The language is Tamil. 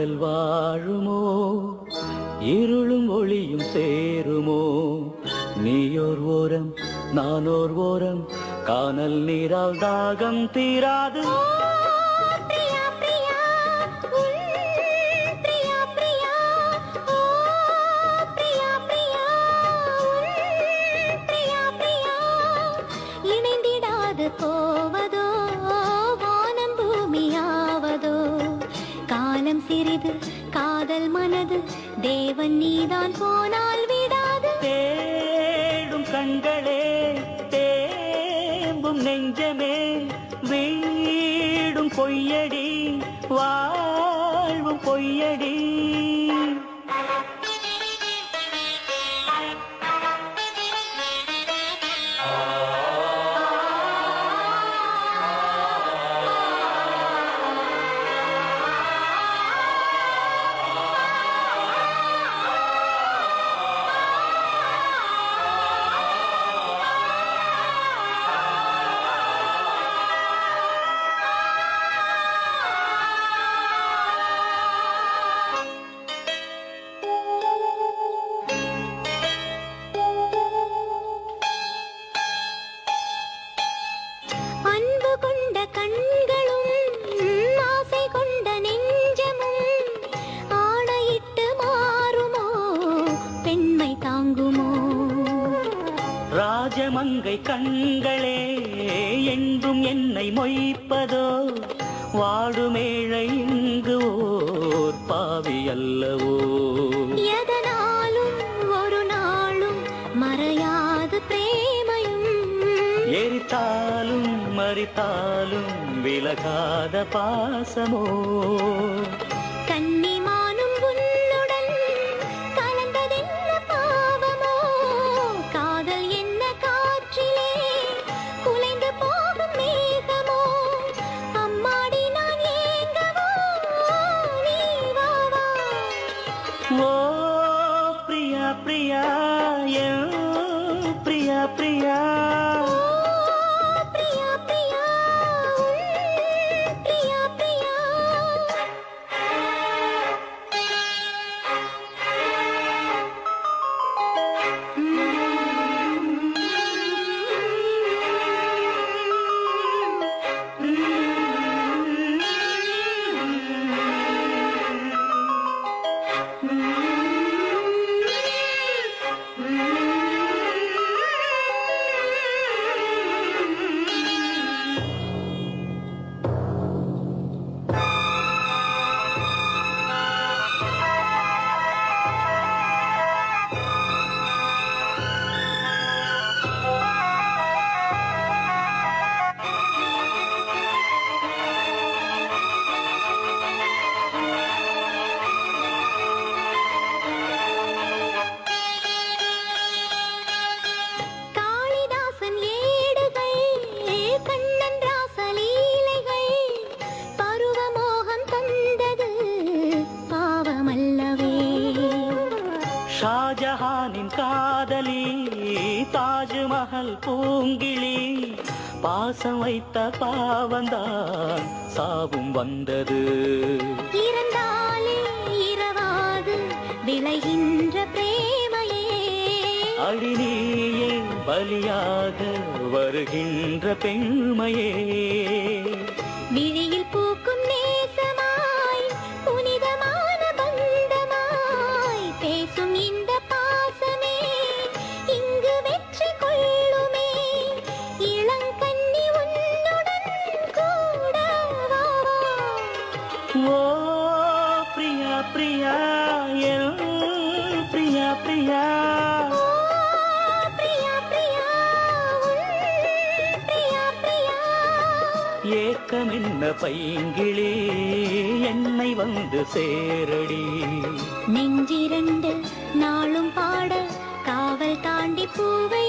காதல் வாழுமோ இருளும் ஒளியும் சேருமோ நீயோர் ஓரம் நானோர் ஓரம் கானல் நீரால் தாகம் தீராது போவதோ வானம் பூமியாவதோ காலம் சிறிது காதல் மனது தேவன் நீதான் போனால் விடாது தேடும் கண்களே தேம்பும் நெஞ்சமே வீடும் பொய்யடி வாழ்வும் பொய்யடி ராஜமங்கை கண்களே என்றும் என்னை மொய்ப்பதோ வாடுமேழை இங்கு ஓர் பாவி அல்லவோ எதனாலும் ஒரு நாளும் மறையாது பிரேமையும் எரித்தாலும் மறித்தாலும் விலகாத பாசமோ கன்னிமானும் உன்னுடன் கலந்ததென்ன பாவமோ காதல் என்ன காற்றிலே குலைந்து போகும் மேகமோ அம்மாடி நான் ஏங்கவோ நீ வா வா ஓ பிரியா பிரியா என் பிரியா பிரியா ஷாஜஹானின் காதலி தாஜ்மஹல் பூங்கிளி பாசம் வைத்த பாவந்தான் சாவும் வந்தது இறந்தாலே இரவாது விளைகின்ற பிரேமையே அடிநீயே பலியாக வருகின்ற பெண்மையே விழியில் பூக்கும் நேசமாய் புனிதமான பந்தமாய் பேசும் இந்த பாசமே இங்கு வெற்றி கொள்ளுமே இளங்கண்ணி உன்னுடன் கூட வா ஓ பிரியா பிரியா என் பிரியா பிரியா ஏக்கம் என்ன பைங்கிளி என்னை வந்து சேரடி நெஞ்சிரண்டு நாளும் பாட காவல் தாண்டி பூவை